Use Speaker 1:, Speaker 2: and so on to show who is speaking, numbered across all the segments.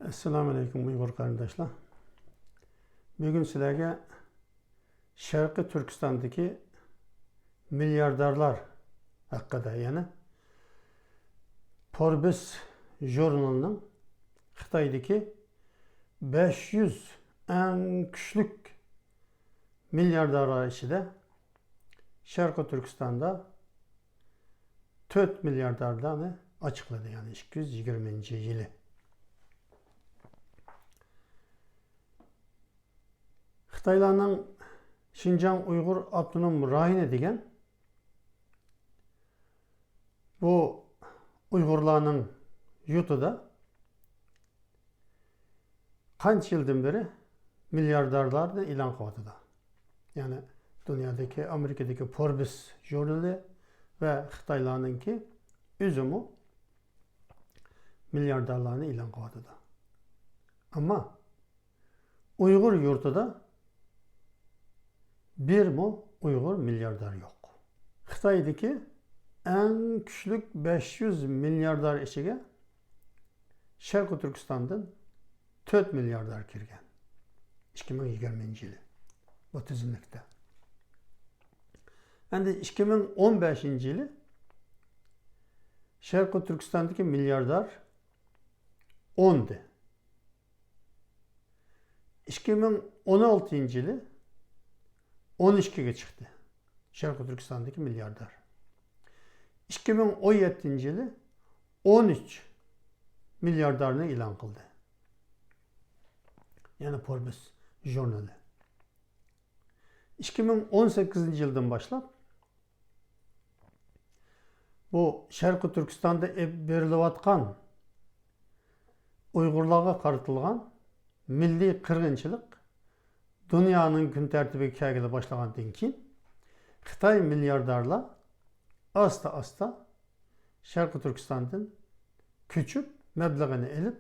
Speaker 1: Assalamu alaikum Uyghur qarindoshlar. Bugun sizlarga Sharqiy Turkistondagi milliarderlar haqida, ya'ni Forbes jurnalining Xitoydagi 500 eng kuchli milliarderlar ichida Sharqiy Turkistonda 4 milliarderlarni açıkladı, yani 2020-yılı. Xitaylarning Şinjan Uyghur Abdunum Rayini degan bu Uyg'urlarning yurtida qancha yildan beri milliarderlarni e'lon qilyapti. Yani dünyadaki, Amerikadagi Forbes jurnali ve Xitaylarninki o'zimi milliarderlarni e'lon qilyapti. Ama Uyghur yurtida bir mu Uyghur milyarder yok. Xitoydagi en küçük 500 milyarder içige Sharqiy Turkistondan 4 milyarder kirgan. 2020-yılı bu tizimlikte. Endi 2015-yılı Sharqiy Turkistondagi milyarder 10'di. 2016-yılı 12'ye çıktı. Sharqiy Turkistondagi milyarder. 2017-yılı 13 milyarderni e'lon qildi. Yani Forbes jurnali. 2018 yıldan başlap bu Sharqiy Turkistonda berilayotgan Uyg'urlarga qaratilgan milliy qirg'inchilik dünyanın gün tertibi kelgili başlagandan keyin Xitoy milyarderlar asta Sharqiy Turkistondan küçük meblağını elip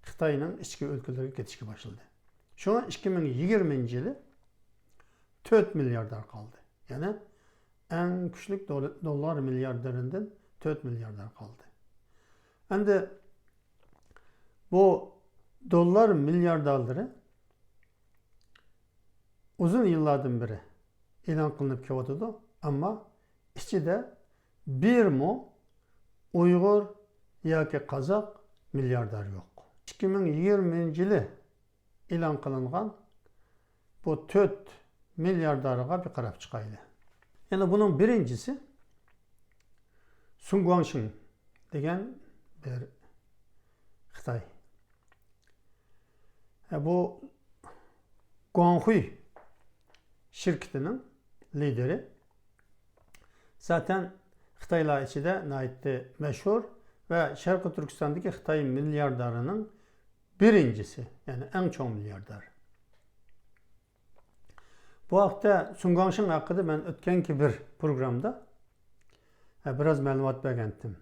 Speaker 1: Xitoyning ichki o'lkalarga ketishga başladı. Şu an 2020-yılı 4 milyarder kaldı. Yani en küçük dolar milyarderinden 4 milyarder kaldı. Endi bu dolar milyarderleri uzun yıllardan beri e'lon qilinib kelyapti, ama ichida bir mu Uyg'ur yoki Qozoq milyarder yok. 2020-yılı e'lon qilingan bu 4 milyarderga bir qarab chiqaylik. Yani bunun birincisi Sun Guangxin degan bir Xitoy. Bu Guanghui şirketinin lideri. Zaten Xitaylar içinde nayitli meşhur ve Sharqiy Turkistondagi Xitoy milyarderinin birincisi, yani en çok milyarder. Bu hafta Sun Guangxin hakkında ben ötkenki bir programda biraz ma'lumot bergandim.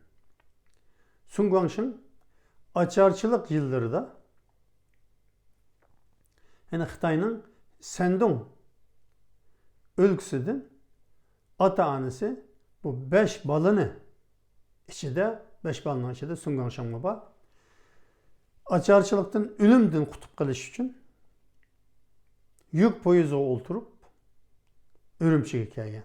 Speaker 1: Sun Guangxin açarçılık yıllarında yani Xitoyning Shandong ülkesinden ata-anası bu 5 balını içinde, 5 balının içinde Sun Guangxin baba açarçılıktan ölümden kutup kalış için yük poyuza oturup Ürümçi'ye kelgan.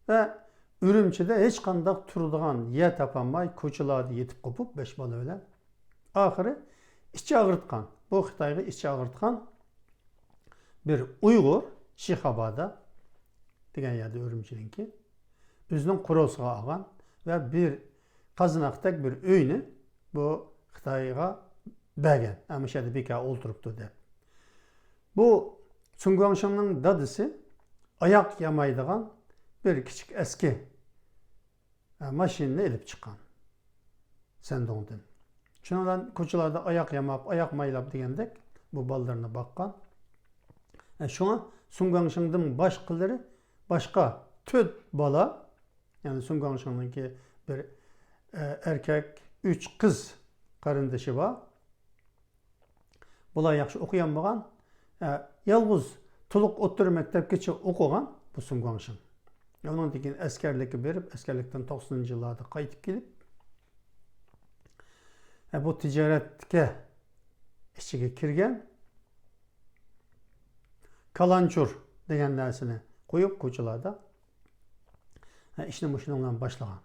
Speaker 1: Ve Ürümçi'de hiç kandak turduğun yer tapanmay koçularda yetip kopup 5 balı öyle. Ahırı içi ağırtkan, bu Xitoyga içi ağırtkan bir Uyghur Şihabada degan yerde Ürümçi'ninki özünün kurosuna algan ve bir kazınaktak bir öyünü bu Xitoyga bergen. Ama şeyde bir kere oturuptu deb. Bu Sun Guangxin'nin dadısı ayak yamaydıgan bir küçük eski maşinini elip çıkan. Sendong'dan. Şundan koçularda ayak yamap, ayak maylap degendek bu ballarına bakkan. Şu an Sun Guangxin'nin başkaları başka 4 bala, yani Sun Guangxin'ninki bir erkek, 3 kız karındaşı var. Bular yaxşı okuyanmagan, yalnız tuluq o'ttir maktabgacha o'qigan bu Sun Guangxin. Ondan keyin askarlikka berib, askarlikdan 90-yillarda qaytib kelib bu tijoratga ichiga kirgan, kalanchur degan narsani qo'yib ko'chalarda ishni mushuni bilan boshlagan.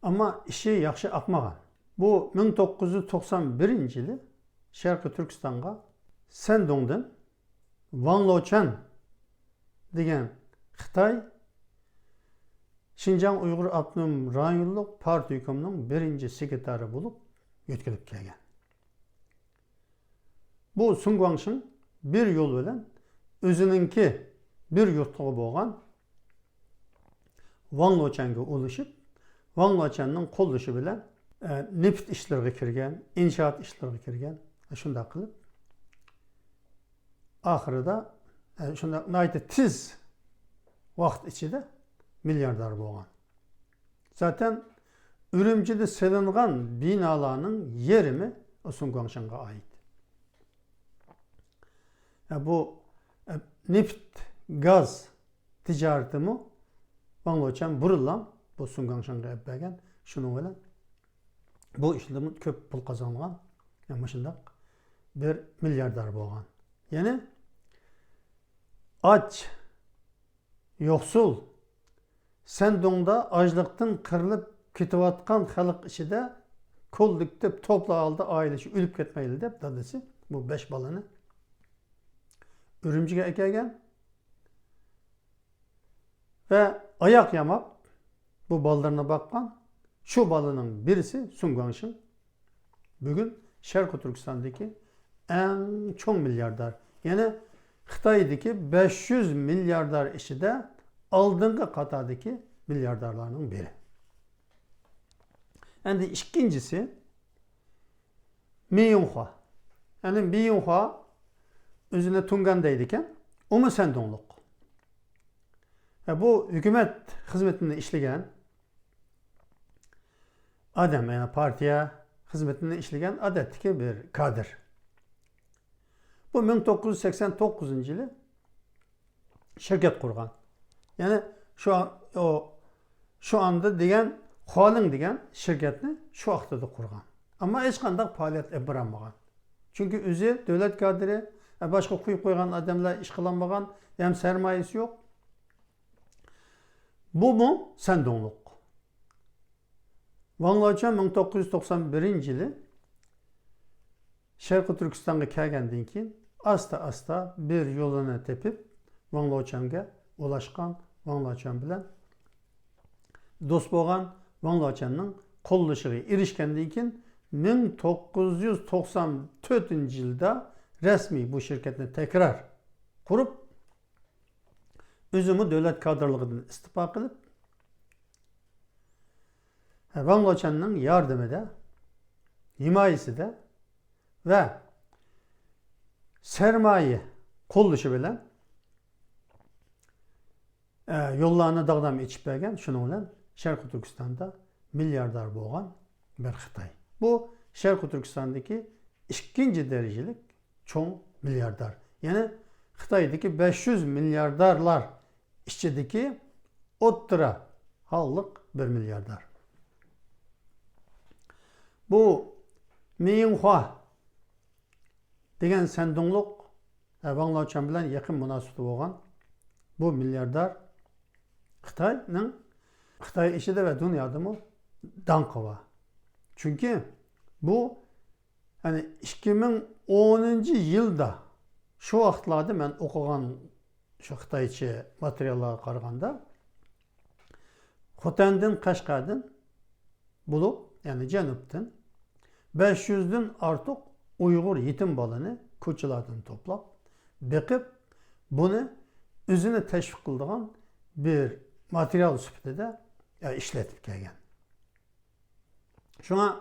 Speaker 1: Ammo ishi yaxshi aqmagan. Bu 1991-yili Sharqiy Turkistonga Sandongdan Wang Lochan degan Xitoy Xinjiang Uyg'ur Avtonom rayonluq partiyukomning birinchi sekretari bo'lib yetkazib kelgan. Bu Sun Guangxin bir yo'l bilan o'zininki bir yurtlig'i bo'lgan Wang Lochanga ulashib, Wang Lochanning qo'llashi bilan neft ishlariga kirgan, inshoot ishlariga kirgan, shunday qilib oxirida shunday tiz vaqt ichida milyarder bo'lgan. Zaten Ürümçi'de silingan binalarning yarmi Sun Guangxinga ait. Bu neft, gaz ticareti mi? Wang Lochan burillan bu Sun Guangxinga bergan. Şunun bilan bu işlemi köp pul kazangan. Yani şundak bir milyarder bo'lgan. Yani aç, yoksul, Sandongda açlıktan kırılıp ketayotgan xalq ichida kollektiv topla aldı ailesi ölüp ketmeyli deb dadasi bu 5 balani Ürümchiga kelgan ve ayak yamab bu ballarına bakkan şu balının birisi Sun Guangxin bugün Sharqiy Turkistondagi en çok milyarder. Yani Xitoydagi 500 milyarder ichida aldığında Katar'daki milyarderlarının biri. Yani ikincisi Mi Yonghua. Yani Mi Yonghua özüne Tungan'daydıken o mu Sandongluk? Bu hükümet hizmetinde işleyen adam, yani partiye hizmetinde işleyen adetki bir kadir. Bu 1989 yılı şirket kurgan. Yani şu anda degan Xoling degan şirketni şu vaqtida kurgan. Ama hech qanday faoliyat olib borolmagan. Çünkü o'zi davlat kadri, boshqa qo'yib qo'ygan odamlar ish qilolmagan, ham sermayesi yo'q. Bu mu Sandongluk? Wang Lochan 1991-yili Sharqiy Turkistonga kelgandan keyin asta bir yo'lini tepib Wang Lochanga ulaşkan, Wang Lochan bilan do'st bo'lgan, Wang Lochanning qo'llashiga erishgandan keyin 1994-yilda rasmiy bu shirkatni tekrar qurib, o'zini davlat kadrligidan istifa qilib, Wang Lochanning yordamida, himoyasida ve sermaye qo'llashi bilan yollarını dağdan içip bergen, şunun bilan Sharqiy Turkistonda milyarder bo'lgan bir Xitoy. Bu Sharqiy Turkistondagi ikinci derecelik çoğ milyarder. Yani Xitoydagi 500 milyarderlar ichidagi o'ttira hallik bir milyarder. Bu Mi Yonghua degan Sandongluk Wang Lochan bilan yaqin munosabati bo'lgan bu milyarder Xitoy ichida ve dünyada mı danqı var. Çünkü bu hani 2010 yılda şu vaqtlarda ben o'qigan şu Xitoycha materiallarga qaraganda Xotandan Qashqardan bulup yani Janubdan 500'den artık Uyghur yetim balını ko'chalardan toplab beqib bunu o'zini teşvik qildigan bir material sifatida ishlatib kelgan. Şuna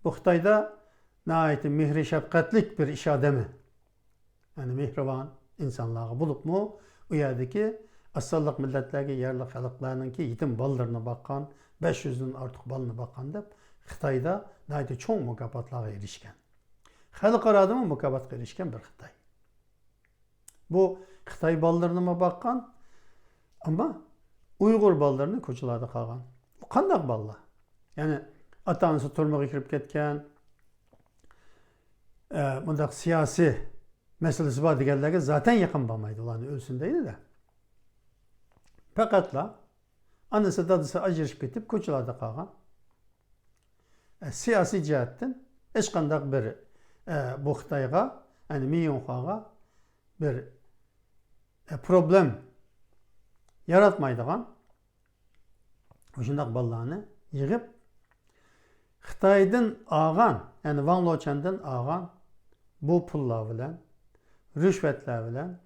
Speaker 1: bu Xitoyda nəhayət mehri şəfqətlik bir iş adamı, yani mehriban insanlarga bulubmu, u yerdagi assalliq millatlarga, yerli xalqlarninki yetim balalarına bakkan, 500'den artıq balını bakkan deb Xitoyda nəhayət çoğ mukofotlarga erishgan. Xalqarada mı mukofotga erishgan bir Xitoy. Bu Xitoy balalarına bakkan ama Uyghur balalarını ko'chalarda qolgan. Bu qandaq balalar? Yani ata-onasi turmaga kirib ketgan, bundaq siyasi meselesi var deganlarga zaten yaqin bo'lmaydi, ularni o'lsin deydi de. Faqatla anasi dadisi ajrashib ketib ko'chalarda qolgan. Siyosiy jihatdan hech qanday bir bu Xitoyga, ya'ni Miyonxoga bir problem yaratmaydigan shundoq bolalarni yig'ib Xitoydan olgan, ya'ni Wang Lochandan olgan bu pullar bilan, rüşvetler bilan,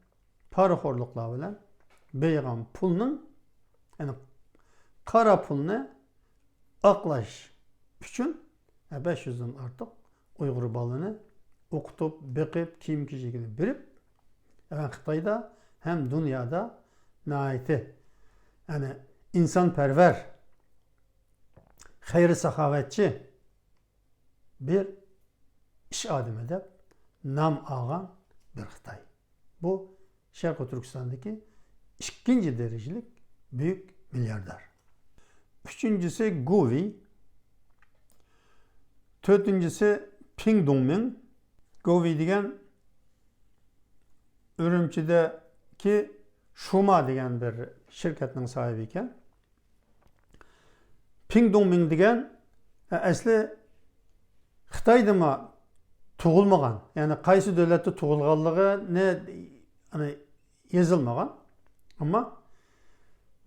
Speaker 1: paraxo'rliqlar bilan bergan pulning, ya'ni qora pulni oqlash uchun 500 dan ortiq Uyg'ur balını o'qitib, beqib, kiyim-kechagini berib, Xitoyda hem dünyada nihayeti yani insanperver, hayır sahavetçi bir iş adamı deb nam algan bir Xitoy. Bu Şarkı Türkistan'daki ikinci derecelik büyük milyarder. Üçüncüsü Gu Wei, dördüncüsü Ping Dongming. Gu Wei degan Ürümçideki Shuma degan bir şirketning sahibi ekan. Ping Dongming degan asli Xitoydami tug'ilmagan, ya'ni qaysi davlatda tug'ilganligi hani yozilmagan. Ama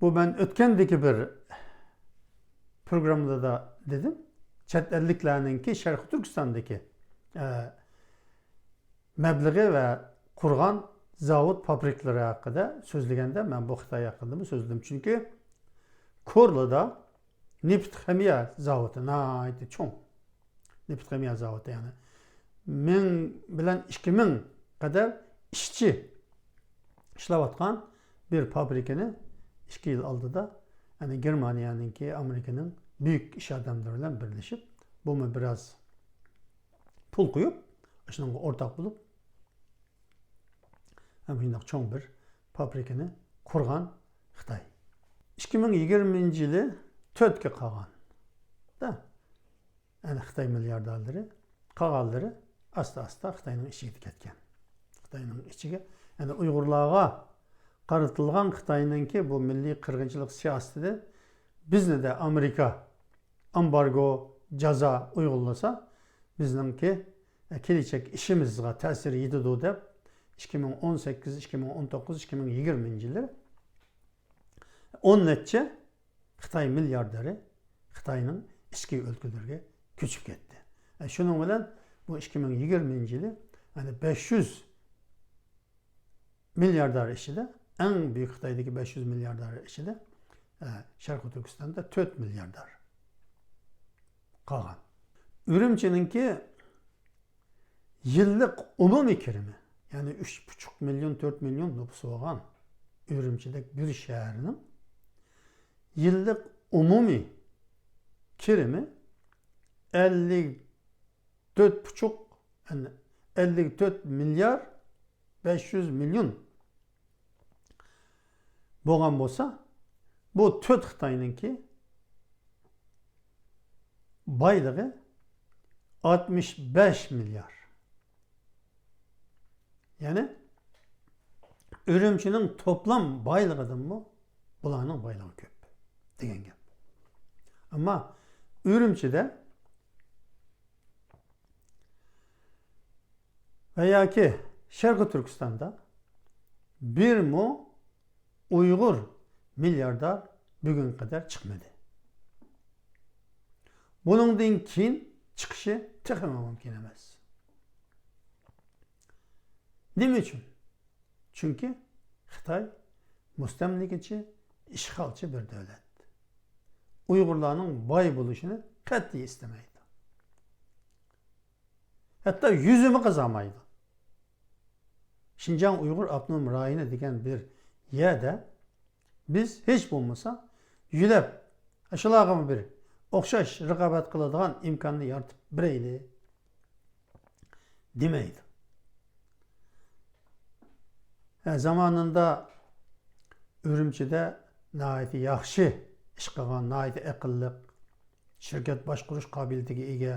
Speaker 1: bu ben o'tgandagi bir programda da dedim. Chet elliklarninki Sharqi Turkistondagi mablag'i va qurgan zavod fabriklari haqida so'zlaganda men bu Xitoy haqida so'zladim. Chunki Korluda neft ximiya zavodi nihoyatda cho'ng. Neft ximiya zavodi, ya'ni 1000 bilan 2000 kadar ishchi ishlayotgan bir fabrikani 2 yil oldida, ya'ni Germaniyaningki, Amerikaning büyük iş adamları bilan birleşip bunu biraz pul koyup shunga o'rtoq bo'lib shundoq cho'ng bir fabrikani qurgan Xitoy. 2020 yili 4 ga qolgan. Da. Yani Xitoy milyarderleri qolganlari asta-asta Xitoyning ichiga ketgan. Xitoyning ichiga, yani Uyg'urlarga qaratilgan Xitoyningki bu milliy qirg'inchilik siyosatida bizni de Amerika ambargo, jaza uyg'unlasa bizningki kelecek işimizga ta'sir yetadi deb 2018, 2019, 2020 yillar 10 necha Xitoy milyarderi Xitoyning ichki o'lkalarga ko'chib ketdi. Shuning bilan bu 2020 yili yani 500 milyarder ichida, en büyük Xitoydagi 500 milyarder ichida Sharqi Turkistonda 4 milyarder qolgan. Ürümchininki yillik umumiy kirimi, yani 3,5 milyon 4 milyon nüfusu olan Ürümchidagi bir shaharning yillik umumiy kirimi 54,5, yani 54 milyar 500 milyon bo'lgan bo'lsa, bu 4 Xitoyninki baylığı 65 milyar. Yani Ürümçinin toplam baylığıdır mı? Bularning baylığı köp degan gap. Ama Ürümçide veya ki Şarkı Türkistan'da bir mu Uygur milyarder bugün kadar çıkmadı. Bunundan keyin chiqishi texmi mumkin emas. Nima uchun? Chunki Xitoy mustamlikachi, ishg'olchi bir davlat. Uyg'urlarning boy bo'lishini qat'iy istamaydi. Hatto yuzini qazanmaydi. Şinjan Uyghur Abnum Rayini degan bir yerda biz hech bo'lmasa yulab shularga bir o'xshash raqobat qiladigan imkonni yaratib beraylik demaydi. Zamanında Ürümchida nihoyatda yaxshi ish qilgan, nihoyatda aqlli, shirkat boshqarish qobiliyatiga ega,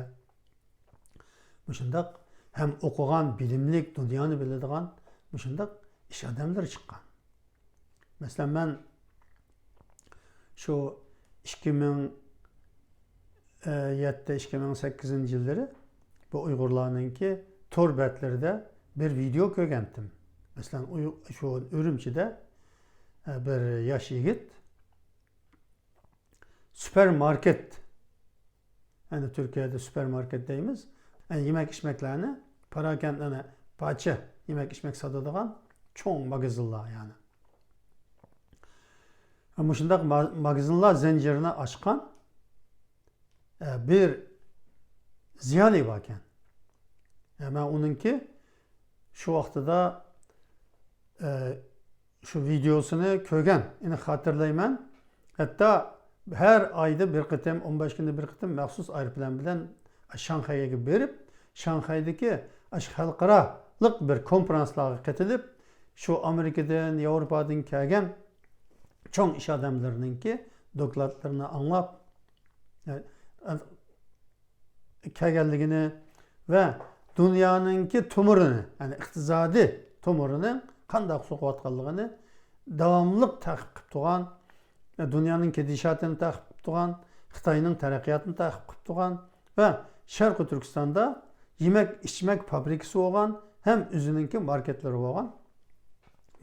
Speaker 1: shundoq hem okugan, bilimlik, dünyani biladigan şundak iş adamları çıkkan. Mesela ben şu 2007-2008 yılları bu Uygurlarınki tor betlerinde bir video kökentim. Mesela şu Ürümçi'de bir yaş yigit süpermarket, yani Türkiye'de süpermarketteyimiz, yani yemek içmeklerini, parakentlerine parça yemek içmek satıdığan çoğun magazınlar yani. Ama şundak magazınlar zincirini açkan bir ziyali varken. Yani ben onunki şu vakti da şu videosunu kögen yine hatırlayman. Hatta her ayda bir kıtım, 15 günde bir kıtım məxsus aeroplan bilen Şanghay'a berip, Şanghay'daki halkaralık bir konferanslara katılıp, şu Amerika'dan, Avrupa'dan kelgen çoğun iş adamlarınınki dokladlarını anlap, kelgenligini ve dünyanınki tumurunu, yani iqtisadi tumurunu qandaq soqayotganligini davamlıq taqib qilib turgan, dünyanın gidişatını taqib qilib turgan, Xitoyning taraqqiyotini taqib qilib turgan ve Sharqi Turkistonda yemek içmek fabrikası olan hem özününki marketleri olan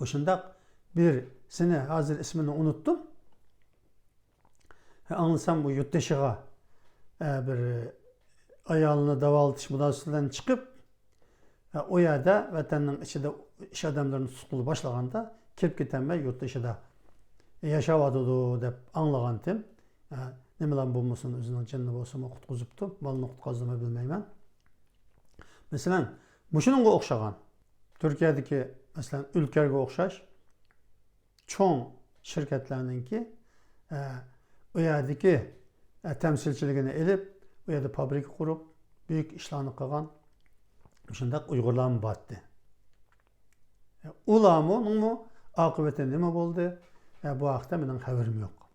Speaker 1: bu şundaq bir sene hazır ismini unuttum. Anlasam bu yurtdışıga bir ayalını davaltış münasebetinden çıkıp o yerde vatanın içinde iş adamlarının tutulu başlaganda kirip gitenme yurtdışıda yaşavadıdı dep anlagandım. Ne bilen bulmasın özünün canını bolsama qutquzuptu. Malını qutqazdığımı bilmeymen. Mesela muşununga okşagan Türkiye'deki mesela ülkerge okşaş çoğun şirketlerinki o yerdeki temsilçiliğini elip o yerde fabrika kurup büyük işlerini kılgan şundak Uygurlar battı. Ulamı mu akıbeti ne mi oldu? Bu haqda benim haberim yok.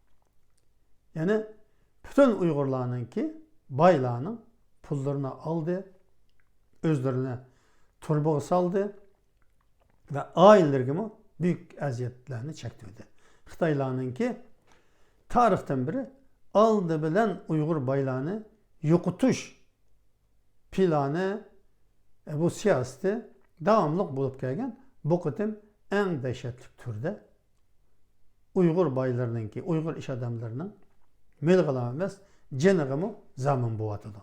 Speaker 1: Yani bütün Uygurlarınki baylarının pullarını aldı, özlerine turbağa saldı ve ailelerine büyük eziyetlerini çektirdi. Xitaylarınki tarihten beri aldı bilen Uygur baylarını yokutuş planı bu siyaseti devamlılık bulup gelgen bu kıtım en dehşetli türde Uygur baylarınki, Uygur iş adamlarının melgılamamız cenegimi zaman buvatıdı.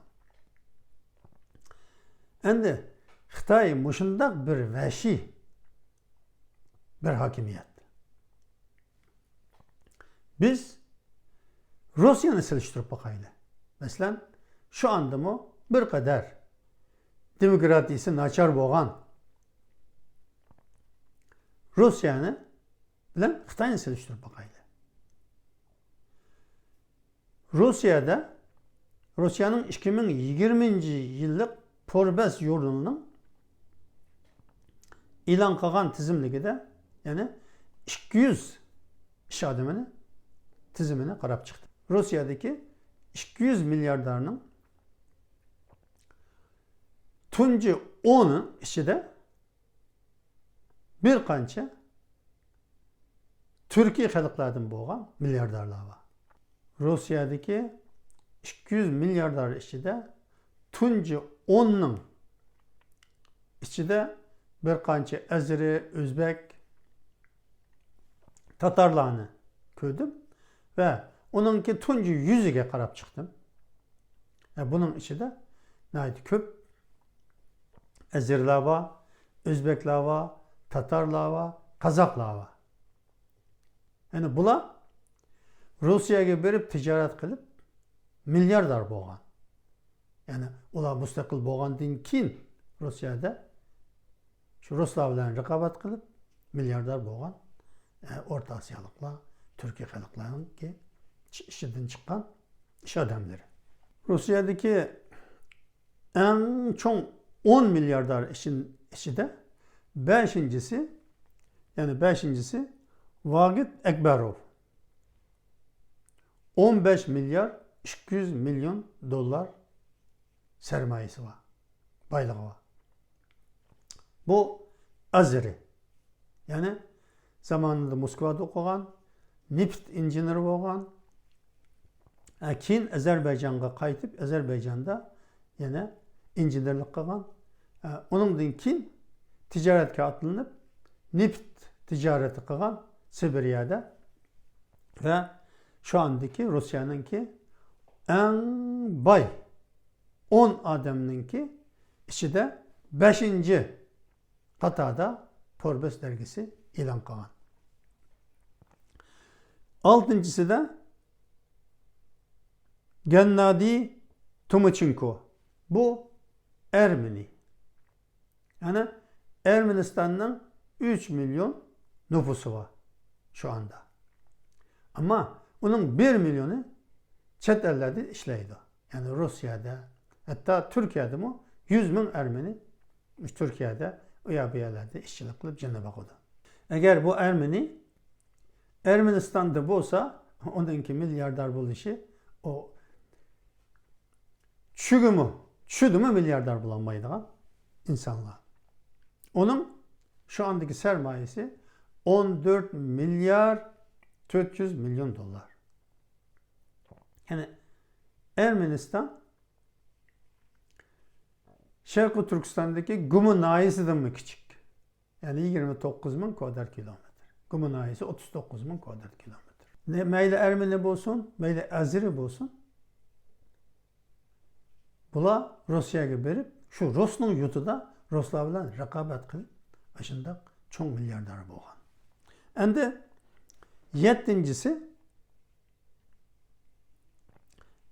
Speaker 1: Endi Xitay muşundak bir vəhşi bir hakimiyet. Biz Rusya'nı siliştirip bakayla. Mesela şu anda mı bir kadar demokratisi naçar boğan Rusya'nı bilen Xitay'ını siliştirip bakayla. Rusya'nın 2020 yıllık Forbes yurdunun ilan kılgan tizimligi de yani 200 iş adamını tizimine karab çıktı. Rusya'daki 200 milyardarının tuncu 10'u içinde bir kança Türkiye xalqlardan boğan milyardarlar var. Rusya'daki 200 milyardar içinde tuncu 10'nun içinde bir kança Azeri, Özbek, Tatarlarını gördüm ve onunki tuncu 100'üge karab çıktım. Bunun içinde neydi köp Azeriler var, Özbekler var, Tatarlar var, Kazaklar var. Yani bunlar Rusya'ya berip ticaret kılıp milyardar boğan. Yani ular müstakil boğandın kin Rusya'da şu Ruslar bilen rekabet kılıp milyardar boğan Orta Asyalıklar, Türkiye halklarının ki işinden çıkan iş adamları. Rusya'daki en çok 10 milyardar işin içinde beşincisi Vagit Ekberov. 15 milyar 200 milyon dolar sermayesi var. Baylığı var. Bu Azeri. Yani zamanında Moskvada okugan, neft injeneri bo'lgan. Keyin Azerbayjonga qaytib, Azerbayjonda yana injenerlik qilgan. Onundan keyin ticaretga atlanıp neft ticareti qilgan Sibiriyada ve şu andaki Rusya'nınki en bay 10 adamınki içinde 5. qatada Forbes dergisi ilan qilgan. 6.'sı da Gennady Timochenko. Bu Ermeni. Yani Ermenistan'ın 3 milyon nüfusu var şu anda. Ama onun 1 milyonu çet ellerde işleydi. Yani Rusya'da, hatta Türkiye'de mi 100 bin Ermeni Türkiye'de uya bir yerlerde işçilik kılıp Cenab-ı Hak'da. Eğer bu Ermeni Ermenistan'da olsa onunki milyarder buluşu o çüdü mü milyarder bulamaydı insanlar. Onun şu andaki sermayesi 14 milyar 400 milyon dolar. Yani Ermenistan Şarkı Türkistan'daki Gumu nahiyesinden mi küçük? Yani 29 bin kvadrat kilometre. Gumu nahiyesi 39 bin kvadrat kilometre. Ne meyle Ermeni olsun, meyle Azeri olsun. Bula Rusya'ya verip şu Rus'un yutuda Ruslar bilen rekabet kılıp aşında çok milyarder boğan. Endi 7.'si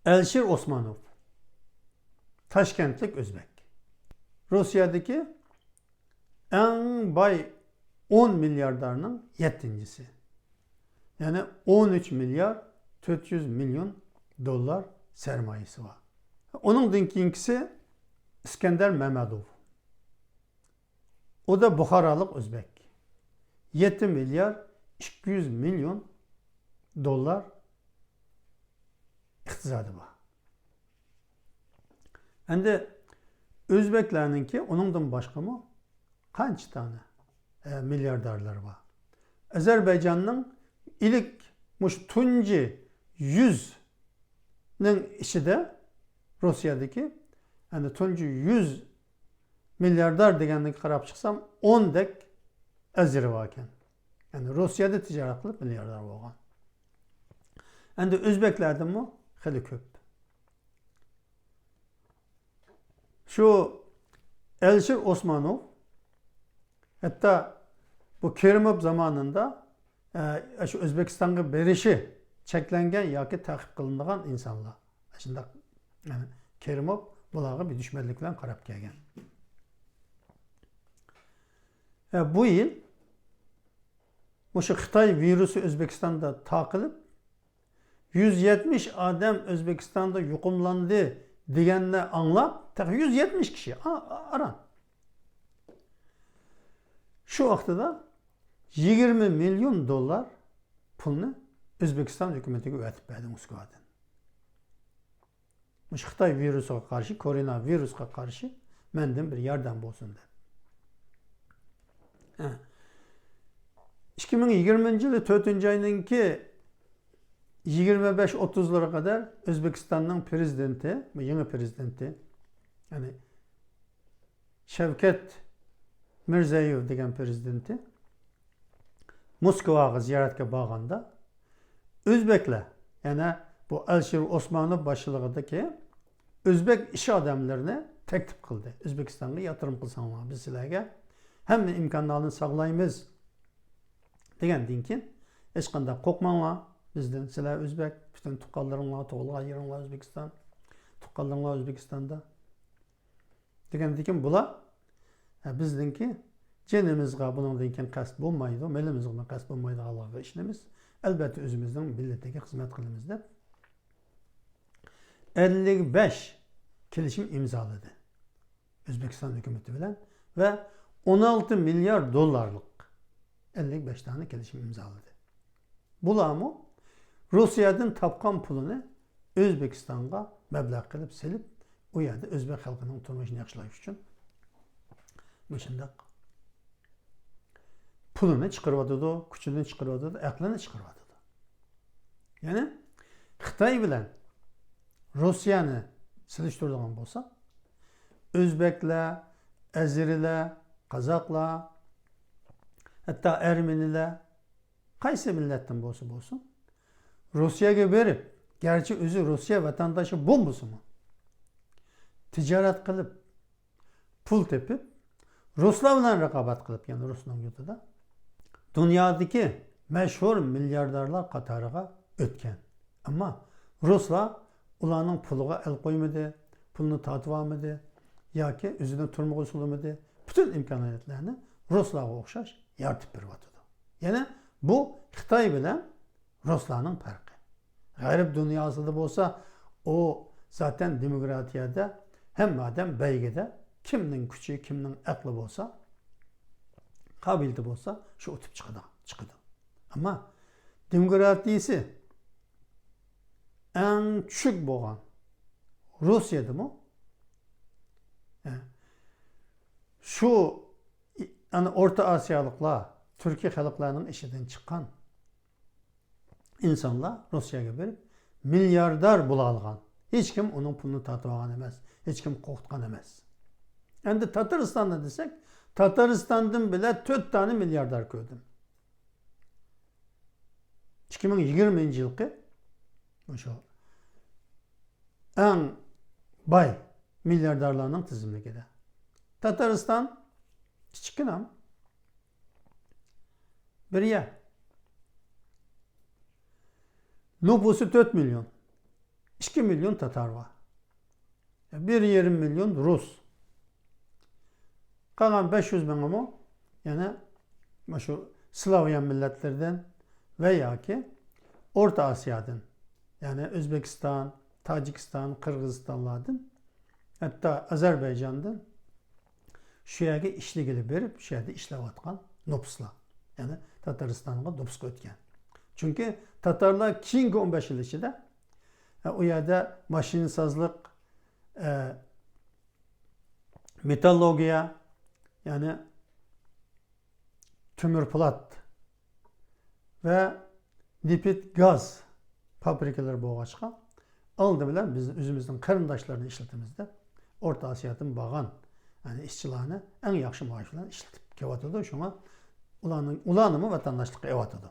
Speaker 1: Elşir Osmanov. Taşkentlik Özbek. Rusya'daki en bay 10 milyardarının 7.'si. Yani 13 milyar 400 milyon dolar sermayesi var. Onun dinkinkisi İskender Mehmedov. O da Bukharalık Özbek. 7 milyar 200 milyon dolar iktisadı var. Endi Özbeklerinki onundan başka mı? Kaç tane milyarderler var? Azerbaycan'ın ilk tunci 100'nin içinde Rusya'daki yani tunci 100 milyarder degenlik karab çıksam 10 dek Azeri varken. Yani Rusya'da ticaret kılıp milyarder olgan. Endi Özbeklerden mi? Heli köp. Şu Elşir Osmanov hatta bu Kerimov zamanında şu Özbekistan'a berişi çeklengen yoki takip kılıngan insanlar. Şimdi yani Kerimov bularga bir düşmanlıkla qarab kelgan. Bu yıl şu Xitoy virusu Özbekistan'da taqilib 170 adam Özbekistan'da yuqumlandı deganni anlab, 170 kişi aran. Şu vaqtida 20 milyon dolar pulni Özbekistan hükümetiga ötib berdi Moskvadan. Şu Xitoy virusuga qarshi, koronavirusga qarshi mendan bir yordam bo'lsin deb. 2020 yılı 4. ayınki 25-30'lara kadar Özbekistan'ın prezidenti, yeni prezidenti, yani Şevket Mirziyoyev degan prezidenti Moskvaga ziyaretke bağında Özbekler, yani bu Elşir Osmanov başçılığındaki Özbek iş adamlarını teklif kıldı. Özbekistan'a yatırım kılsanlar biz sizlerge hem imkanlarını sağlayımız degan dinkin hech qanday qo'rqmanglar bizdan sizlar Özbek bütün tuqqanlaringlar tug'ilgan yeringlar O'zbekiston tuqqanlaringlar O'zbekistonda degan dinkin bular bizningki jinimizga buningdan keyin qasd bo'lmaydi milimizga qasd bo'lmaydi Allohga ishlaymiz albatta o'zimizning millatiga xizmat qilamiz deb 55 kelishim imzoladı Özbekiston hukumati bilan ve 16 milyar dolarlık 55 tane kelishim imzaladı. Bularmı Rusya'dan tapkan pulunu Özbekistan'a meblağ qilib silib, o yerde Özbek halkının turmuşunu yaxshilash uchun bu shunday pulunu çıkarıvadıdı, gücünü çıkarıvadıdı, aklını çıkarıvadıdı. Yani Xitay bilen Rusya'nı siliştirdiğin bolsa, Özbekler, Azeriler, Kazaklar, hatta Ermeniler, qaysi milletten bolsun, Rusya'ya verip, gerçi özü Rusya vatandaşı bombusu mu? Ticaret kılıp, pul tepip, Ruslarla rekabat kılıp, yani Rus'un yurtida, dünyadaki meşhur milyarderlar katarıga ötken. Ama Ruslar ulanın puluğa el koymadı, pulunu tatip almadı, ya ki özünün turmuğu usulümedi, bütün imkaniyetlerini Ruslarga okşaş yartıp bir vatıdı. Yani bu Xitay bilen Ruslarning farkı. G'arib dünyasida bo'lsa, o zaten demokratiyada hammadan beygide kimning kuchi, kimning aqli bo'lsa, qabiliyati bo'lsa, shu o'tib chiqadi. Ama demokratiyasi eng tushuk bo'lgan Rusiyadimi? Şu yani Orta Asiyalıklar, Türkiye xalqlarining ishidan chiqqan insanlar Rusya'ya verip milyarder bula algan. Hiç kim onun pulunu tatib algan emas. Hiç kim qo'rqitgan emas. Endi Tataristan'da desek, Tataristan'dan bile 4 tane milyarder gördüm. 2020 yılki şu en bay milyarderlarının tizimligida. Tataristan kichkina bir yer. Nüfusu 4 milyon. 2 milyon Tatar var. 1,20 milyon Rus. Kalan 500 bin ama yani şu Slavyan milletlerden veya ki Orta Asya'dan yani Özbekistan, Tacikistan, Kırgızistanlardan hatta Azerbaycan'dan şu yerge işligili verip şu yerde işlevatkan nüfuslar. Yani Tataristan'a nüfus ötken. Çünkü Tatarlar keyingi 15 yıl içinde o yerde maşinsazlık, metallurgiya yani tümür plat ve lipid gaz fabrikaları boğaçka aldı bilen biz özümüzün karındaşlarını işletimizde Orta Asya'nın bağan yani işçilerini en yaxşı maaşlarla işletip kevatıdı. Şuna ulanımı vatandaşlık evatıdı.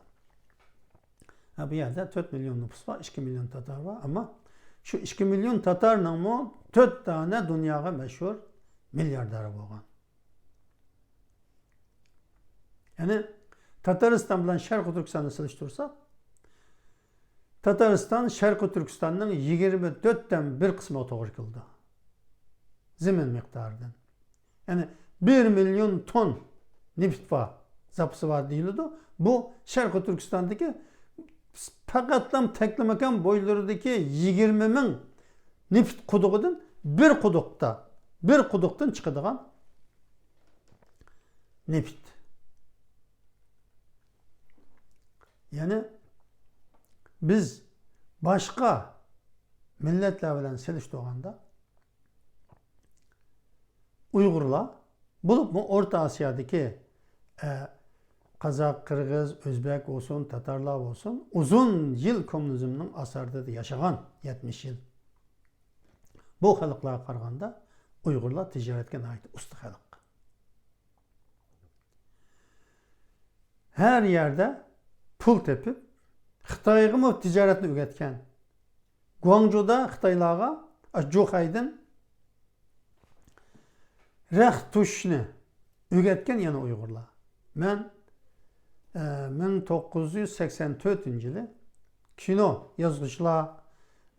Speaker 1: Bu yerde 4 milyon nüfus var, 2 milyon Tatar var ama şu 2 milyon Tatar'ın mı 4 tane dünyaya meşhur milyarder olgan. Yani Tataristan bilen Şarkı Türkistan'ı siliştirsak, Tataristan Şarkı Türkistan'ın 24'ten bir kısmı doğru kıldı. Zemin miktarından. Yani 1 milyon ton neft var, zapısı var değildi. Bu Şarkı Türkistan'daki fakatlam teklemekan boylarındaki 20 bin neft kuduğunun bir kuduktan çıkıdığan neft. Yani biz başka milletler bilen seliştiğinde Uygurlar bulup mu Orta Asya'daki Kazak, Kırgız, Özbek olsun, Tatarlar olsun uzun yıl komünizminin asarda da yaşayan 70 yıl. Bu halklara karaganda Uygurlar ticaretke ait usta halk. Her yerde pul tepip Xitayga mı ticaretini üretken Guangzhou'da Xitaylarga Zhuhay'dan rex tuşni üretken yana Uygurlar. Ben 1984 yılı kino yazgıçlar,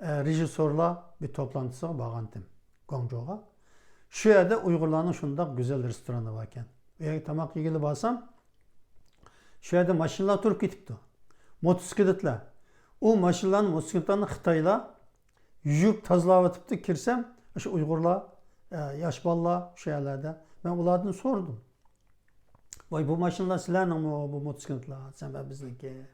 Speaker 1: rejisörler bir toplantısına bağlandım Guangzhou'ga. Şu yerde Uygurların şunda güzel restoranı varken. Eğer tamak ilgili baksam şu yerde maşinler durup gitipti. Motosikletler. O maşinlerin motosikletlerini Xitaylar yiyip tazlavatıptı kirsem şu Uygurlar, yaş ballar şu yerlerde. Ben onlardan sordum. Vay bu maşinler sizlerle mi bu motosikletler? Sen ben bizimki.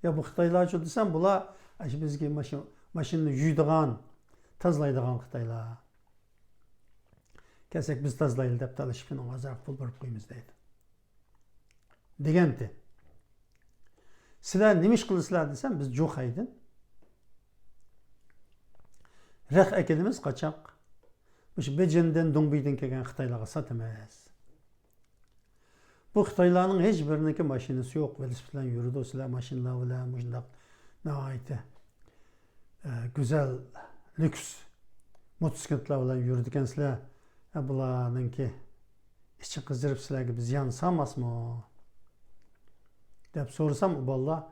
Speaker 1: Ya bu Xitaylar şu desem bunlar bizimki maşinini yuyduğun, tazlaydıgan Xitaylar. Kesek biz tazlayıl dep talışıp onun azar pul verip koyumuz deydi. Degenti. Sizler nimiş kılısılar desem biz Juhaydın. Rəx əkedimiz qaçaq. Bejindən, Dongbuydan kelgan Xitaylarga satamayız. Bu Xitaylarning hech biriniki mashinasi yo'q. Velosiped bilan yurdi. Sizlar mashinalar bilan shundoq nihoyatda go'zal lyuks motosikletlar bilan yurdi ekansizlar. Bularninki ichi qizdirib sizlarga biz ziyon solmasmi? deb so'rasam, u bolalar,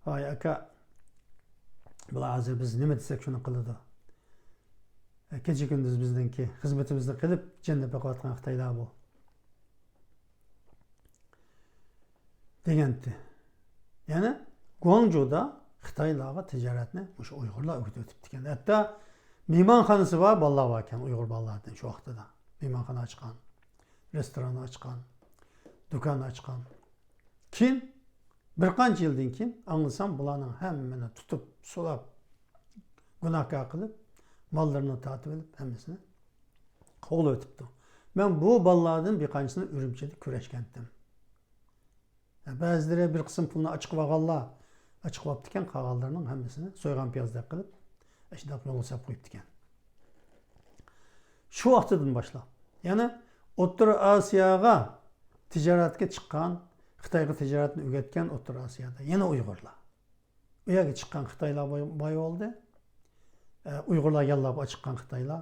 Speaker 1: "Voy aka, bular hozir biz nima desak shuni qiladi. Kecha kunduz bizningki xizmatimizni qilib jannat boqayotgan Xitoylar bu." degandi. Ya'ni Guangzhouda Xitoylarga tijoratni o'sha Uyg'urlar o'rgatib o'tibdi ekan. Hatto mehmonxonasi bor, bolalar bor ekan Uyg'ur bolalardan shu vaqtida. Mehmonxona ochgan, restoran ochgan, do'kon ochgan. Keyin bir qancha yildan keyin anglasam bularning hammani tutib, sulab, gunohkor qilib, mollarini tortib olib, hammasini qo'g'lab o'tibdi. Men bu bolalardan bir qanchisini Urumchida kurashgandim. Ba'zilari bir qism pulni ochib olganlar, ochib olibdi ekan, qolganlarning hammasini so'ygan piyozdek qilib, shundoq yo'lga solib qo'yibdi ekan. Shu vaqtdan boshlab, ya'ni O'rta Osiyoga tijoratga chiqqan, Xitoyga tijoratni o'rgatgan O'rta Osiyoda yana Uyg'urlar. U yerga chiqqan Xitoylar boy bo'ldi. Uyg'urlar yallab chiqqan Xitoylar.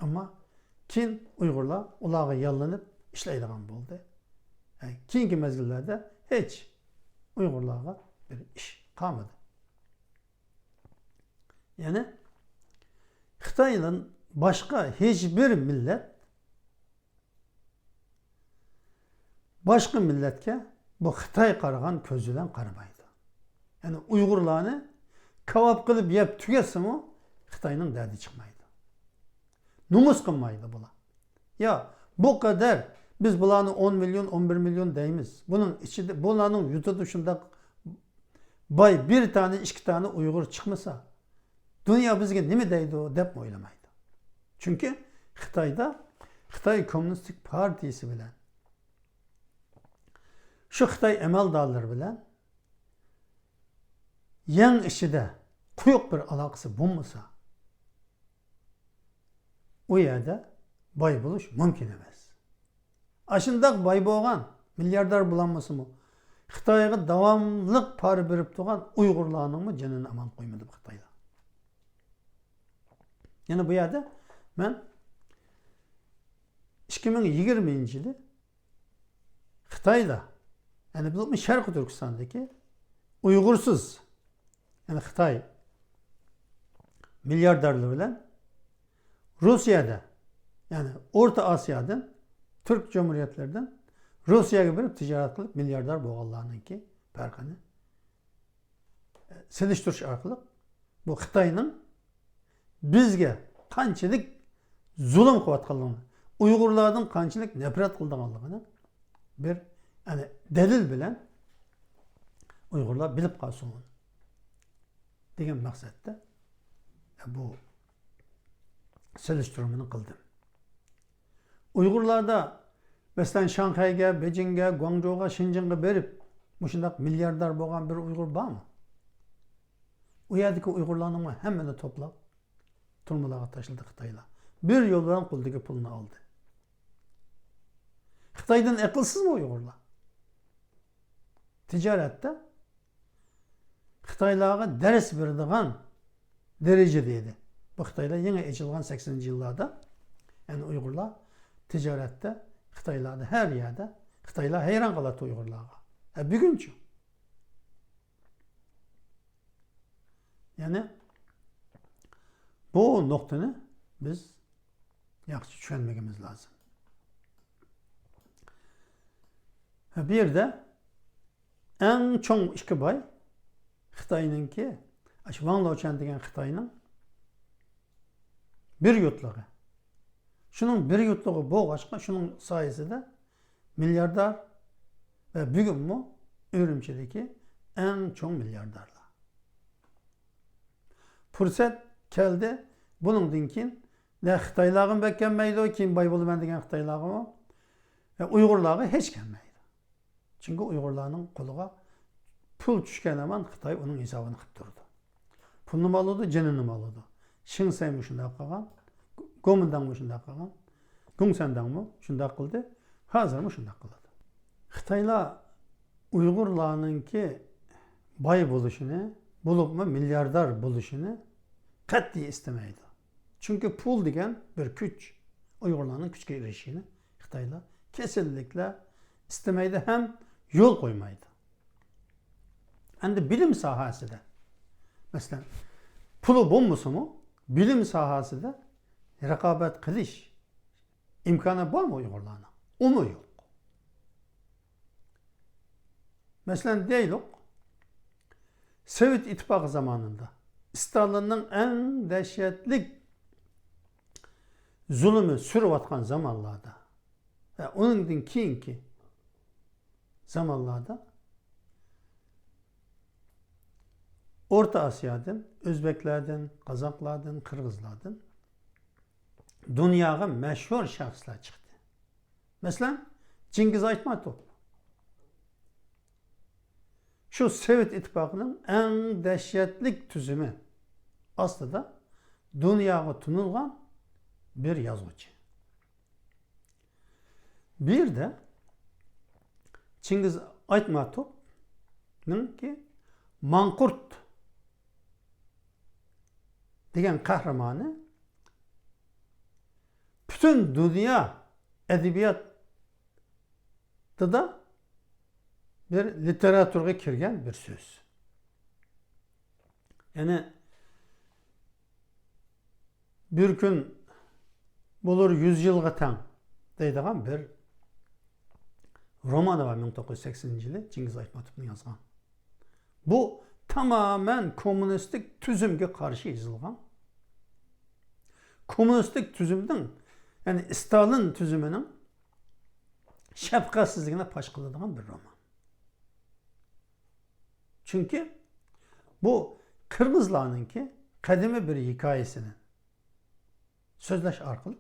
Speaker 1: Ammo keyin Uyg'urlar ularga yollanib ishlaydigan bo'ldi. Keyingi mezgillarda hech Uyg'urlarga bir ish qolmadi. Ya'ni Xitoydan boshqa hech bir millat boshqa millatga bu Xitoy qaragan ko'z bilan qaramaydi. Ya'ni Uyg'urlarni kavob qilib yeb tugatsimi, Xitoyning dardi chiqmaydi. Numus qilmaydi bular. Ya bu kadar biz bularni 10 milyon, 11 milyon deymiz. Bunun içinde bularning yutida shundoq boy bir tane, ikki tane Uyg'ur chiqmasa, dünya bizga nima deydi deb o'ylamaydi. Chunki Xitoyda Xitoy Kommunistik Partiyasi bilan shu Xitoy amaldorlari bilan yang ishida quyuq bir aloqasi bo'lmasa, u yerda boy bo'lish mumkin emas. Ashundaq boy bo'lgan milliardar bulanmasimi, Xitoyga davomli para berib turgan Uyg'urlarning jonini aman qo'ymadi bu Xitoylar. Yana bu yerda men 2020-yili Xitoyda, yani bu Sharq Turkistondagi Uyg'ursiz, yani Xitoy milliarderlar bilan Rossiyada, yani O'rta Osiyodan, Türk Cumhuriyetlerden Rossiyaga berib tijorat qilib milliarder bo'lganlarningki farqini selishtirish orqali bu Xitoyning bizga qanchalik zulm qilayotganligini, Uyg'urlardan qanchalik nafrat qilganligini bir yani delil bilan Uyg'urlar bilib qolsin degan maqsadda bu selishtiruvni qildim. Uyg'urlarda mesela Şanghayga, Beijingga, Guangzhouga, Xinjiangga berib, shundoq milliardar bo'lgan bir Uyg'ur bormi? U yerdagi Uyg'urlarning hammani to'plab turmalarga tashladi Xitoylar. Bir yo'l bilan qo'ldagi pulni oldi. Xitoydan aqlsizmi Uyg'urlar? Tijoratda Xitoylarga ders beradigan darajada edi. Bu Xitoylar yeni açılgan 80-yillarda, yani Uyg'urlar tijoratda Xitoylarda her yerde Xitoylar hayran qoladi Uyg'urlarga. Bugunchi. Yani bu nuqtani biz yaxshi tushunmagimiz lazım. Bir yerde en çoğ ikki boy Xitoyninki, shu Wang Laochan degan Xitoyning bir yurtligi. Şunun bir yurtligi bo'lg'achqa, şunun sayesinde milyarder ve bugün mu Urumchidagi en çoğ milyarderlar. Fursat keldi, buningdan keyin ne Xitoylarga bekkenmeydi, kim boy bo'laman degan Xitoylarga, Uyg'urlarga hech kelmaydi. Çünkü Uygurlarning qo'liga pul tushgan hamon Xitoy uning hisobini qilib turdi. Pulni nima oladi, jinini nima oladi. Shinsaymi shunday qilgan, Gomindangmi shunday qilgan, Gungsandangmi shunday qildi, hozirmi shunday qiladi. Xitoylar Uygurlarninki boy bo'lishini, bo'libmi milliardar bo'lishini qat'iy istamaydi. Çünkü pul degan bir kuch, Uygurlarning kuchga erishishini Xitoylar kesinlikle istamaydi ham yo'l qo'ymaydi. Endi bilim sohasida, masalan, puli bo'lmasa-mu, bilim sohasida raqobat qilish imkoni bormi Uygurlarning? Uni yo'q. Masalan, deylik, Sovet İttifakı zamanında Stalinning en dehşetli zulmü sürüvatkan zamanlarda ve onun keyinki zamanlarda Orta Asya'dan, Özbeklerden, Kazaklardan, Kırgızlardan dünyaya meşhur şahıslar çıktı. Mesela Cengiz Aytmatov. Şu Sovet İttifakı'nın en dehşetli tüzümü aslında dünyaya tunulgan bir yazıcı. Bir de Cengiz Aytmatov'un ki Mankurt degan kahramanı bütün dünya edebiyatıda da bir literatürge kirgen bir söz. Yani bir gün bulur 100 yılga tang deydigan bir romanı var 1980 yılı Cengiz Aytmatov'un yazgan. Bu tamamen komünistik tüzümge karşı yazılgan. Komünistik tüzümden yani Stalin tüzümünün şefkatsizliğine paş kıladigan bir roman. Çünkü bu Kırgızlarınki kadimi bir hikayesinin sözleş arkalık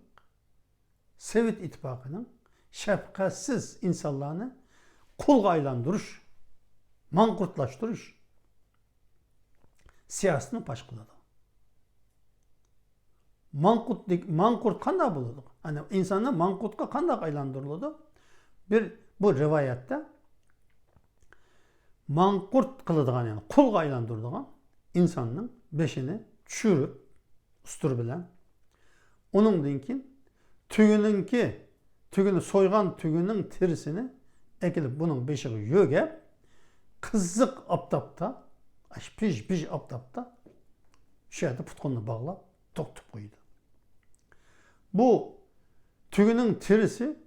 Speaker 1: Sovet İttifakı'nın şefkatsiz insanlarını kulga aylandırış, mankurtlaştırış siyasetini baş kıladı. Mankurt kandak buludu. Hani insanlar mankurtka kandak aylandırıldı. Bu rivayette mankurt kılıdığan yani kulga aylandırdıgan insanın beşini çürüp ustur bilen onun dinkin tügünü soygan tügünün tirisini ekilip bunun beşiği yögep kızık aptapta piş aptapta şeyde putkonunu bağlap toktup koydu. Bu tügünün tirisi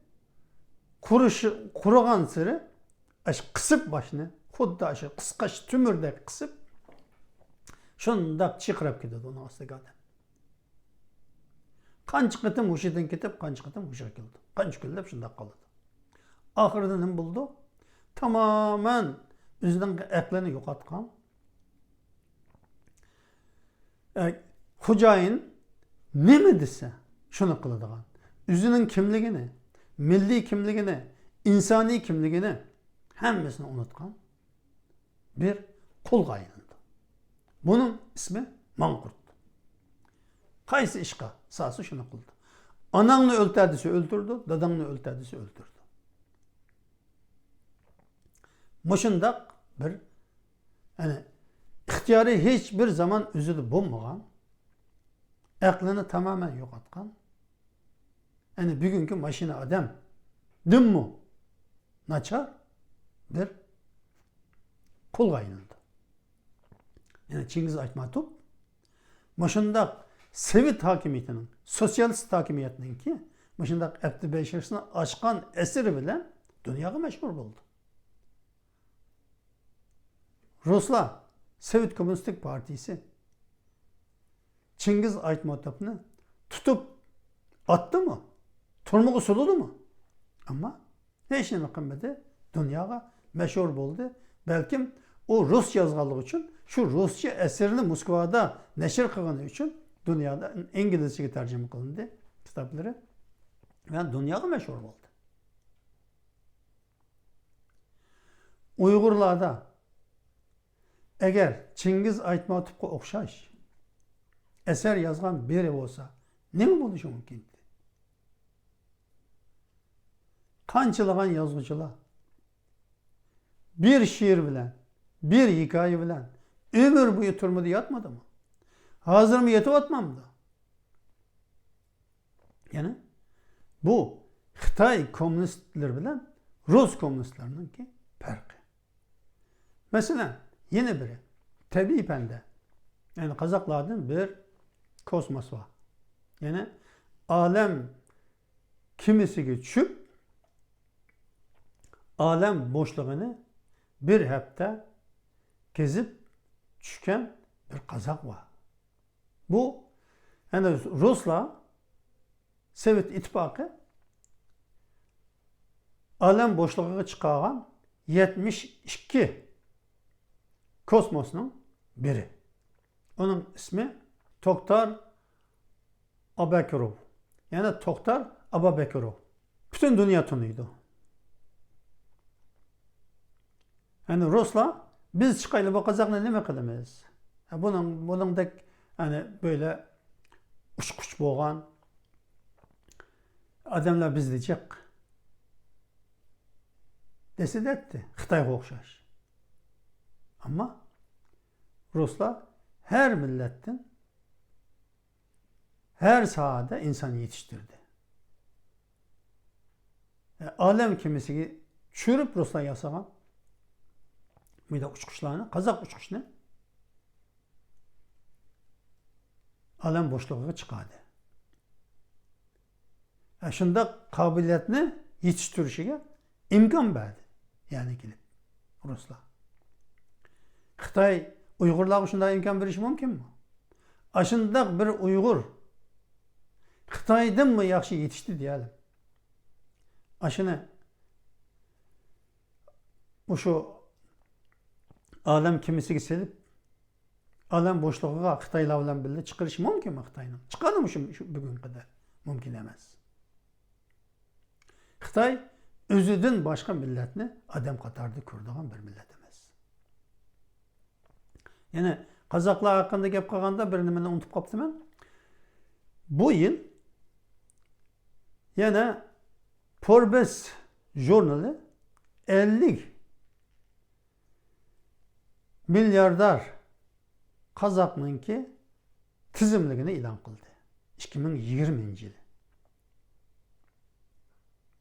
Speaker 1: kurugan sırı kısıp başını xuddi aşı qısqaç tümürdek qısıp şundaq çıqırap ketedi onun astiga adam. Qancha qitim o'shadan ketib, qancha qitim o'shaga keldi. Qancha kunlab shundaq qoldi. Oxirida nima bo'ldi? Tamamen o'zining aqlini yo'qotgan. Xo'jayin nima desa, shuni qiladigan. O'zining kimligini, milliy kimligini, insoniy kimligini hammasini unutgan bir kulga aylandi. Bunun ismi Mankurt. Qaysi ishqa sası şunu kıldı. Ananı öldürdüyse öldürdü, dadanı öldürdüyse öldürdü. Muşundak bir yani ihtiyarı hiçbir zaman üzülü bulmagan, aklını tamamen yok atkan, yani bugünkü maşine adam dümmu naçar bir kulga aylandi. Yani Cengiz Aytmatov muşundak Sovet hakimiyetinin, sosyalist hakimiyetinin ki muşundak Abdülbeşir'sini aşkan eseri bilen dünyaya meşhur oldu. Ruslar, Sovet Komünistik Partisi Cengiz Aytmatov'unu tutup attı mı? Turmuğu suladı mı? Ama hiç ne kıymeti dünyaya meşhur oldu. Belki o Rus yazgalığı için şu Rusça eserini Moskova'da neşir kılgını için dünyada İngilizce'ye tercüme kılındı kitapları ve dünyaya meşhur oldu. Uyg'urlarda agar Chingiz Aytmatovga o'xshash eser yazgan biri bo'lsa, nima bo'lishi mumkin? Qanchalagan yozuvchilar bir şiir bilan, bir hikoya bilan ömür bo'yi turmada yotmadimi? Hozirmi yetyapmamdi? Yani bu Xitoy kommunistlar bilan Rus kommunistlarininki farqi. Mesela yine biri tabiiy panda. Yani Kazaklardan bir kosmos var. Yani alem kimisiga tushib, alem boşluğunu bir hafta gezip tushgan bir Kazak var. Bu yani Ruslar Sovet İttifakı alem boşluğuna çıkargan 72 kosmosunun biri. Onun ismi Toktar Abakurov. Yani Toktar Abakurov. Bütün dünya tanıyordu. Yani Ruslar biz çıkayla bu Kazak'la ne kılamayız? Bunun da yani böyle uçkuş boğan adamlar biz diyecek. Desi de etti. Xitayga o'xshash. Ama Ruslar her milletin her sahada insan yetiştirdi. Alem kimisi çürüp Ruslar yasagan bir de uçkuşlarını, Kazak uçkuşunu alem boşluğuna çıkardı. Şunda kabiliyetini yetiştirişine imkan verdi. Yani gelip Ruslar. Xitay Uygurlarga şunday imkan verishi mumkinmi? Aşındaq bir Uygur Xitaydan mı yaxshi yetişti diyelim. Aşını şu alem kimisiga selip alem boşluğuna Xitaylar bilan birga chiqarish mumkinmi Xitoyni? Chiqadimi shu bugunga qadar? Mumkin emas. Xitoy özüdün başka milletini adam katardı kurduğun bir millet emas. Yani Kazaklar hakkında gap qilganda birini men unutib qoptiman. Bu yıl yana Forbes jurnalı 50 milyardar Kazak'nınki tizimligini ilan qildi. 2020 yılı.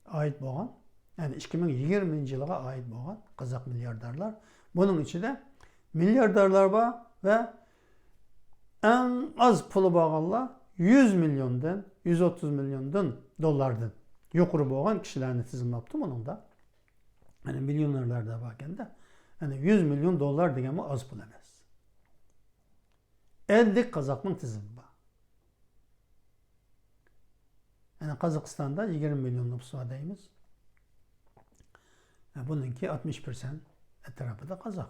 Speaker 1: Ait bo'lgan, yani 2020 yılına ait bo'lgan Kazak milyardarlar. Bunun içinde milyardarlar var ve en az pulu bo'lganlar 100 milyondan 130 milyondan dollardan yuqori bo'lgan kishilarni tizimlabdi bunun da. Yani milyonlarlarda varken de yani 100 milyon dolar degani az pul emas. 50 Kazak'ın tizimi var. Yani Kazakistan'da 20 milyonluk suadayımız. Yani bununki 60% etrafı da Kazak.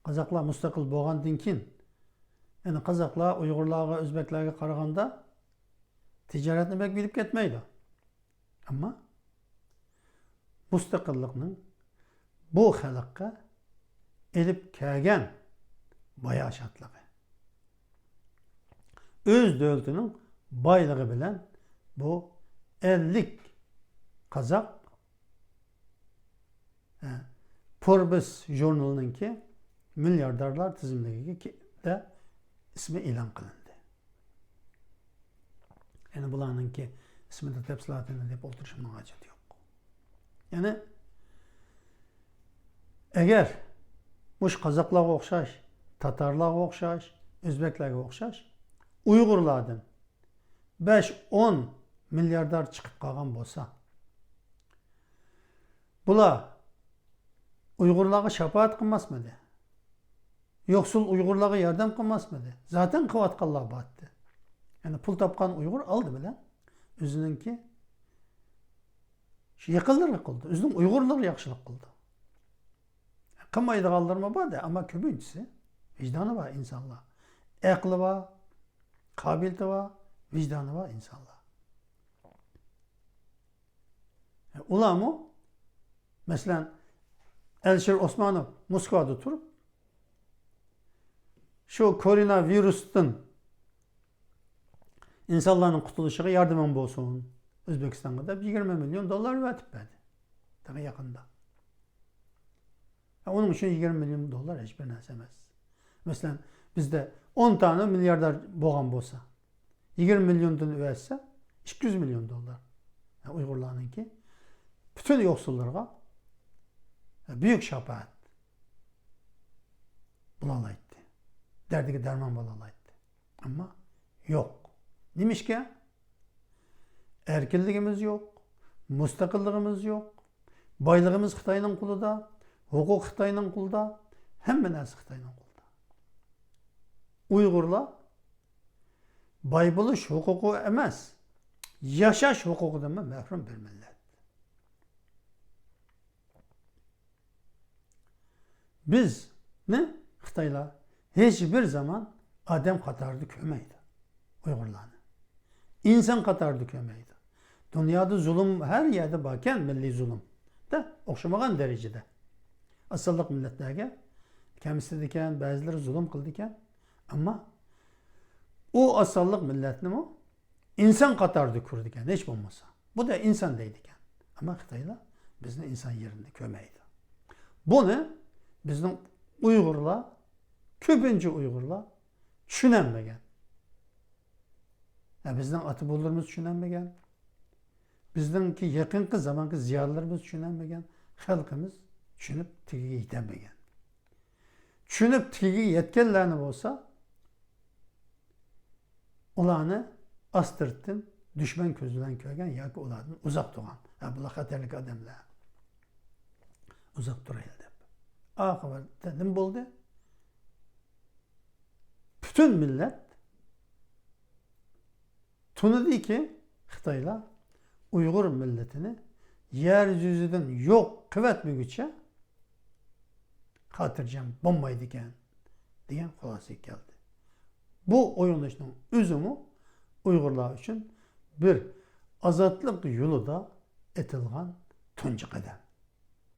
Speaker 1: Kazaklar müstakil bo'lgandan keyin, yani Kazaklar Uygurlarga, Özbeklarga qaraganda ticaretni pek bilib ketmaydi. Ama mustaqillikning bu xalqqa elib kelgan bayağı şartlığı. Öz devletinin baylığı bilen bu 50 Kazak Forbes jurnalınınki milyardarlar tizimliği de ismi ilan kılındı. Yani bularınki ismi de tepsilatını deyip oturuşumdan hacet yok. Yani eğer muş Kazaklarga o'xshash, Tatarlarga o'xshash, Özbeklarga o'xshash Uygurlardan 5-10 milyardar çıkıp kalgan bolsa, bular Uygurlarga şafaat qilmasmidi? Yoksul Uygurlarga yardım qilmasmidi? Zaten qilayotganlar batdı. Yani pul topgan Uygur aldı bilen özününki yiqildirlik qildi. Özünün Uygurlar yaxshilik qildi. Qilmaydiganlarmi bor ama ko'pinchisi vijdoni var insanlar. Aqli var, kabiliyeti var, vicdanı var insanlar. Ular mı Mesela Elşir Osmanov Moskvada turup şu koronavirüsten insanların kurtuluşuna yardımın bolsun. Özbekistan'a da 20 milyon dolar verip verdi. Daha yakında. Onun için 20 milyon dolar hiçbir narsa emas. Mesela bizde 10 tane milyarder boğan bolsa 20 milyondan överse 200 milyon dolar. Yani Uygurlarınki bütün yoksullarga büyük şafaat bulalaydı. Derdiki derman bulalaydı. Ama yok. Demiş ki erkinliğimiz yok, müstakillığımız yok, baylığımız Xitayning kulida, hukuk Xitayning kulida, hamma narsa Xitayning kulida. Uygurlar boy bo'lish huquqi emas, yashash huquqidan mahrum bir millat. Biz ne? Xitaylar hiçbir zaman adam qatarida ko'maydi Uygurlarni. İnsan qatarida ko'maydi. Dünyada zulüm her yerde varken milli zulüm de o'xshamagan derecede. Asallık milletlerge kimisi diken, bazıları zulüm kıldı iken ama o asallık milletini mi insan qatarida kurdu iken hiç olmasa. Bu da insan deydi iken. Ama Xitaylar bizni insan yerinde ko'maydi. Bunu bizning Uygurlar, ko'pincha Uygurlar tushunolmagan. Bizning ota-bobolarimiz tushunolmagan. Bizningki yaqinqi zamonki ziyolilarimiz tushunolmagan. Xalqimiz tushunib tagiga yetolmagan. Tushunib tagiga yetganlarni bo'lsa, ularni astirtdan dushman ko'zidan ko'rgan yoki ulardan uzoq turgan. Bular xatarlik odamlar. Uzoq turaylik deb. Oqibatda nima bo'ldi? Bütün millet tunudi ki Xitaylar Uygur milletini yeryüzüden yok kıvetmegüçe hatırcam bombaydı iken diyen xulosaya geldi. Bu oyunlaşmanın üzümü Uygurlar için bir azatlık yolu da etilgan tuncu kadem.